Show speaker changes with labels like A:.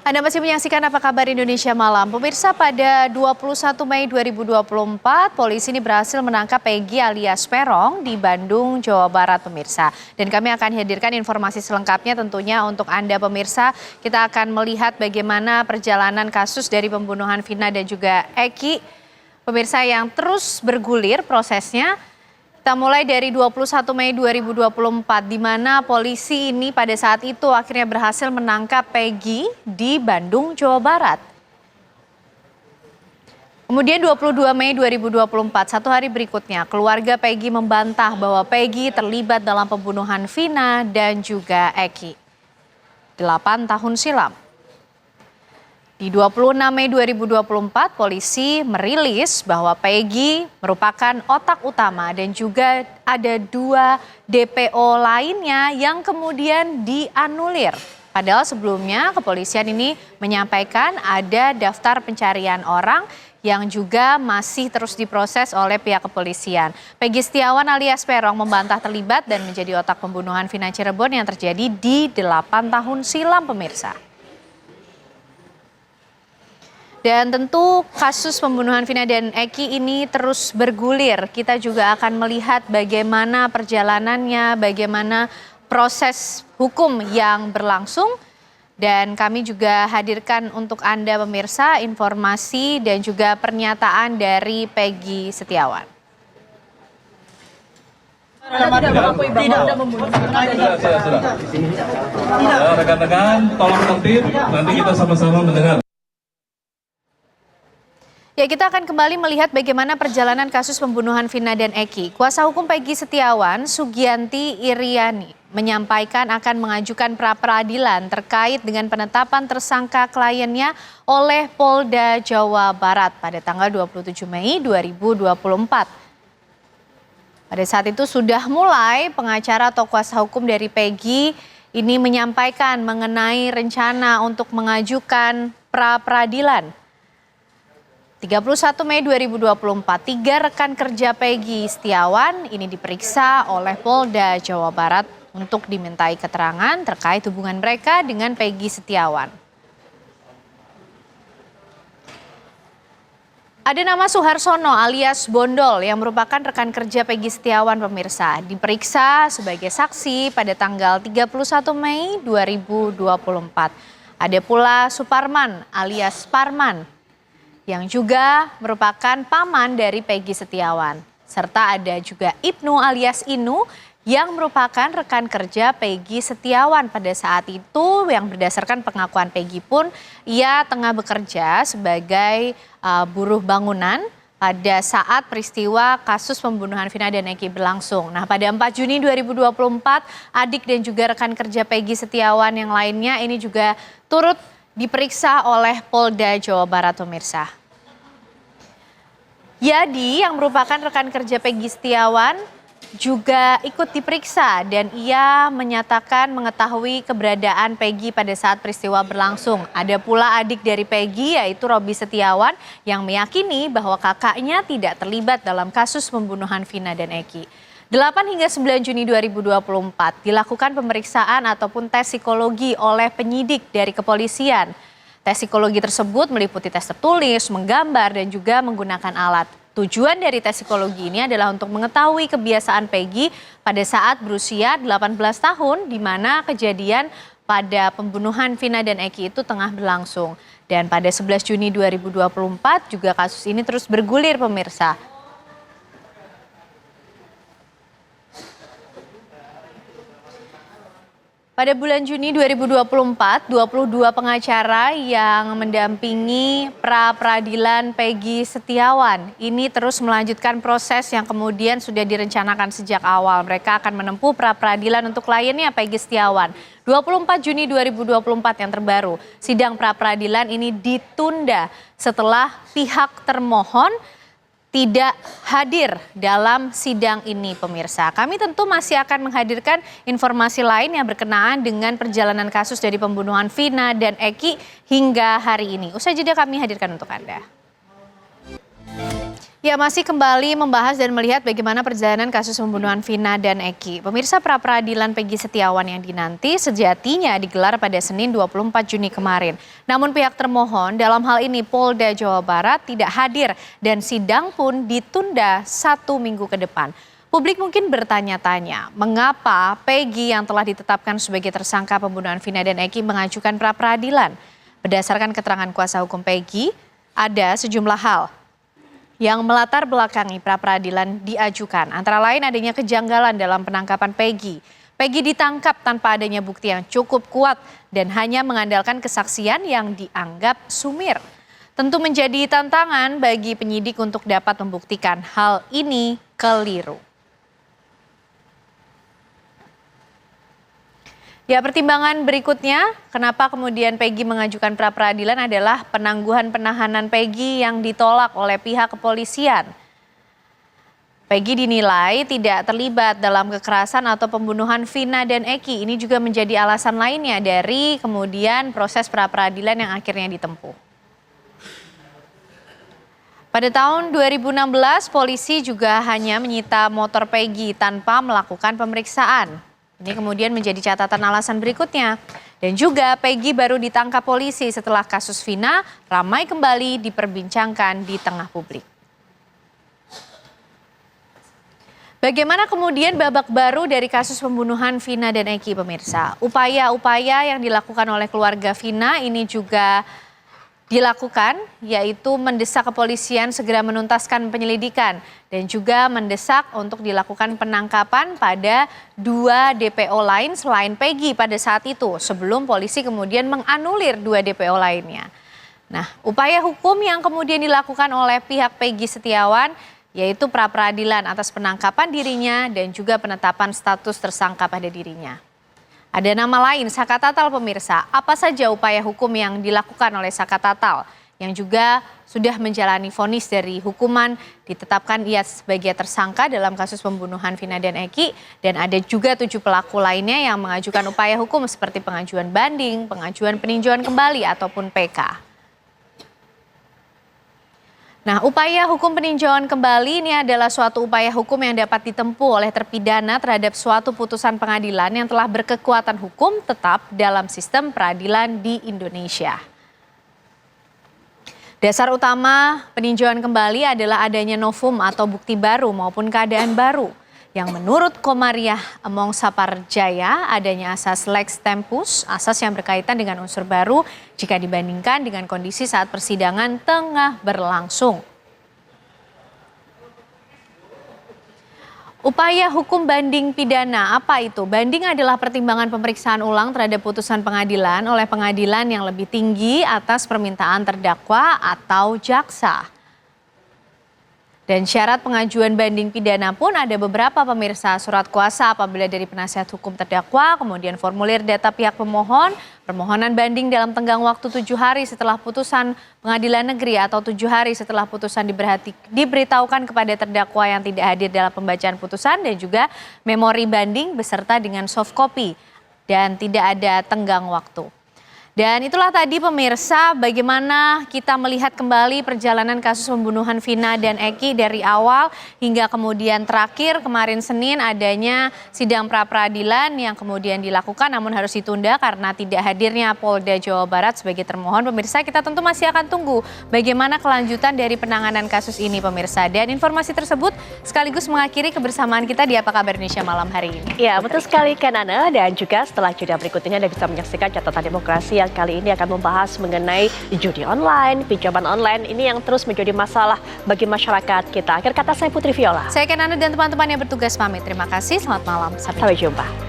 A: Anda masih menyaksikan Apa Kabar Indonesia Malam. Pemirsa, pada 21 Mei 2024, polisi ini berhasil menangkap Peggy alias Peron di Bandung, Jawa Barat, pemirsa. Dan kami akan hadirkan informasi selengkapnya tentunya untuk Anda, pemirsa. Kita akan melihat bagaimana perjalanan kasus dari pembunuhan Vina dan juga Eki. Pemirsa, yang terus bergulir prosesnya. Kita mulai dari 21 Mei 2024, di mana polisi ini pada saat itu akhirnya berhasil menangkap Peggy di Bandung, Jawa Barat. Kemudian 22 Mei 2024, satu hari berikutnya, keluarga Peggy membantah bahwa Peggy terlibat dalam pembunuhan Vina dan juga Eki 8 tahun silam. Di 26 Mei 2024, polisi merilis bahwa Peggy merupakan otak utama dan juga ada 2 DPO lainnya yang kemudian dianulir. Padahal sebelumnya kepolisian ini menyampaikan ada daftar pencarian orang yang juga masih terus diproses oleh pihak kepolisian. Peggy Setiawan alias Peron membantah terlibat dan menjadi otak pembunuhan Vina Cirebon yang terjadi di 8 tahun silam, pemirsa. Dan tentu kasus pembunuhan Vina dan Eki ini terus bergulir. Kita juga akan melihat bagaimana perjalanannya, bagaimana proses hukum yang berlangsung. Dan kami juga hadirkan untuk Anda pemirsa informasi dan juga pernyataan dari Peggy Setiawan.
B: Tidak. Rekan-rekan, tolong tertib. Nanti kita sama-sama mendengar.
A: Ya, kita akan kembali melihat bagaimana perjalanan kasus pembunuhan Vina dan Eki. Kuasa hukum Peggy Setiawan, Sugianti Iriani, menyampaikan akan mengajukan pra-peradilan terkait dengan penetapan tersangka kliennya oleh Polda Jawa Barat pada tanggal 27 Mei 2024. Pada saat itu sudah mulai pengacara atau kuasa hukum dari Peggy ini menyampaikan mengenai rencana untuk mengajukan pra-peradilan. 31 Mei 2024, 3 rekan kerja Peggy Setiawan ini diperiksa oleh Polda Jawa Barat untuk dimintai keterangan terkait hubungan mereka dengan Peggy Setiawan. Ada nama Suharsono alias Bondol yang merupakan rekan kerja Peggy Setiawan, pemirsa. Diperiksa sebagai saksi pada tanggal 31 Mei 2024. Ada pula Suparman alias Parman yang juga merupakan paman dari Peggy Setiawan. Serta ada juga Ibnu alias Inu yang merupakan rekan kerja Peggy Setiawan pada saat itu, yang berdasarkan pengakuan Peggy pun ia tengah bekerja sebagai buruh bangunan pada saat peristiwa kasus pembunuhan Vina dan Eki berlangsung. Nah, pada 4 Juni 2024, adik dan juga rekan kerja Peggy Setiawan yang lainnya ini juga turut diperiksa oleh Polda Jawa Barat, pemirsa. Yadi yang merupakan rekan kerja Peggy Setiawan juga ikut diperiksa dan ia menyatakan mengetahui keberadaan Peggy pada saat peristiwa berlangsung. Ada pula adik dari Peggy yaitu Robi Setiawan yang meyakini bahwa kakaknya tidak terlibat dalam kasus pembunuhan Vina dan Eki. 8 hingga 9 Juni 2024 dilakukan pemeriksaan ataupun tes psikologi oleh penyidik dari kepolisian. Tes psikologi tersebut meliputi tes tertulis, menggambar, dan juga menggunakan alat. Tujuan dari tes psikologi ini adalah untuk mengetahui kebiasaan Peggy pada saat berusia 18 tahun, di mana kejadian pada pembunuhan Vina dan Eki itu tengah berlangsung. Dan pada 11 Juni 2024 juga kasus ini terus bergulir, pemirsa. Pada bulan Juni 2024, 22 pengacara yang mendampingi pra-peradilan Peggy Setiawan ini terus melanjutkan proses yang kemudian sudah direncanakan sejak awal. Mereka akan menempuh pra-peradilan untuk kliennya Peggy Setiawan. 24 Juni 2024 yang terbaru, sidang pra-peradilan ini ditunda setelah pihak termohon tidak hadir dalam sidang ini, pemirsa. Kami tentu masih akan menghadirkan informasi lain yang berkenaan dengan perjalanan kasus dari pembunuhan Vina dan Eki hingga hari ini. Usai jeda kami hadirkan untuk Anda. Ya, masih kembali membahas dan melihat bagaimana perjalanan kasus pembunuhan Vina dan Eki. Pemirsa, pra-peradilan Peggy Setiawan yang dinanti sejatinya digelar pada Senin 24 Juni kemarin. Namun pihak termohon dalam hal ini Polda Jawa Barat tidak hadir dan sidang pun ditunda 1 minggu ke depan. Publik mungkin bertanya-tanya, mengapa Peggy yang telah ditetapkan sebagai tersangka pembunuhan Vina dan Eki mengajukan pra-peradilan? Berdasarkan keterangan kuasa hukum Peggy, ada sejumlah hal yang melatar belakangi pra-peradilan diajukan. Antara lain adanya kejanggalan dalam penangkapan Peggy. Peggy ditangkap tanpa adanya bukti yang cukup kuat dan hanya mengandalkan kesaksian yang dianggap sumir. Tentu menjadi tantangan bagi penyidik untuk dapat membuktikan hal ini keliru. Ya, pertimbangan berikutnya kenapa kemudian Peggy mengajukan pra-peradilan adalah penangguhan penahanan Peggy yang ditolak oleh pihak kepolisian. Peggy dinilai tidak terlibat dalam kekerasan atau pembunuhan Vina dan Eki. Ini juga menjadi alasan lainnya dari kemudian proses pra-peradilan yang akhirnya ditempuh. Pada tahun 2016, polisi juga hanya menyita motor Peggy tanpa melakukan pemeriksaan. Ini kemudian menjadi catatan alasan berikutnya. Dan juga Peggy baru ditangkap polisi setelah kasus Vina ramai kembali diperbincangkan di tengah publik. Bagaimana kemudian babak baru dari kasus pembunuhan Vina dan Eki, pemirsa? Upaya-upaya yang dilakukan oleh keluarga Vina ini juga dilakukan, yaitu mendesak kepolisian segera menuntaskan penyelidikan dan juga mendesak untuk dilakukan penangkapan pada 2 DPO lain selain Peggy pada saat itu, sebelum polisi kemudian menganulir 2 DPO lainnya. Nah, upaya hukum yang kemudian dilakukan oleh pihak Peggy Setiawan yaitu pra-peradilan atas penangkapan dirinya dan juga penetapan status tersangka pada dirinya. Ada nama lain, Saka Tatal, pemirsa. Apa saja upaya hukum yang dilakukan oleh Saka Tatal yang juga sudah menjalani vonis dari hukuman, ditetapkan ia sebagai tersangka dalam kasus pembunuhan Vina dan Eki, dan ada juga 7 pelaku lainnya yang mengajukan upaya hukum seperti pengajuan banding, pengajuan peninjauan kembali ataupun PK. Nah, upaya hukum peninjauan kembali ini adalah suatu upaya hukum yang dapat ditempuh oleh terpidana terhadap suatu putusan pengadilan yang telah berkekuatan hukum tetap dalam sistem peradilan di Indonesia. Dasar utama peninjauan kembali adalah adanya novum atau bukti baru maupun keadaan baru. Yang menurut Komariah Among Saparjaya adanya asas lex tempus, asas yang berkaitan dengan unsur baru jika dibandingkan dengan kondisi saat persidangan tengah berlangsung. Upaya hukum banding pidana, apa itu? Banding adalah pertimbangan pemeriksaan ulang terhadap putusan pengadilan oleh pengadilan yang lebih tinggi atas permintaan terdakwa atau jaksa. Dan syarat pengajuan banding pidana pun ada beberapa, pemirsa. Surat kuasa apabila dari penasihat hukum terdakwa, kemudian formulir data pihak pemohon, permohonan banding dalam tenggang waktu 7 hari setelah putusan pengadilan negeri atau 7 hari setelah putusan diberitahukan kepada terdakwa yang tidak hadir dalam pembacaan putusan, dan juga memori banding beserta dengan soft copy dan tidak ada tenggang waktu. Dan itulah tadi, pemirsa, bagaimana kita melihat kembali perjalanan kasus pembunuhan Vina dan Eki dari awal hingga kemudian terakhir kemarin Senin adanya sidang pra-peradilan yang kemudian dilakukan namun harus ditunda karena tidak hadirnya Polda Jawa Barat sebagai termohon. Pemirsa, kita tentu masih akan tunggu bagaimana kelanjutan dari penanganan kasus ini, pemirsa. Dan informasi tersebut sekaligus mengakhiri kebersamaan kita di Apa Kabar Indonesia malam hari ini.
C: Ya, betul sekali Kanana, dan juga setelah jeda berikut ini Anda bisa menyaksikan catatan demokrasi yang kali ini akan membahas mengenai judi online, pinjaman online, ini yang terus menjadi masalah bagi masyarakat kita. Akhir kata, saya Putri Viola.
A: Saya Kanana dan teman-teman yang bertugas pamit. Terima kasih, selamat malam.
C: Sampai jumpa.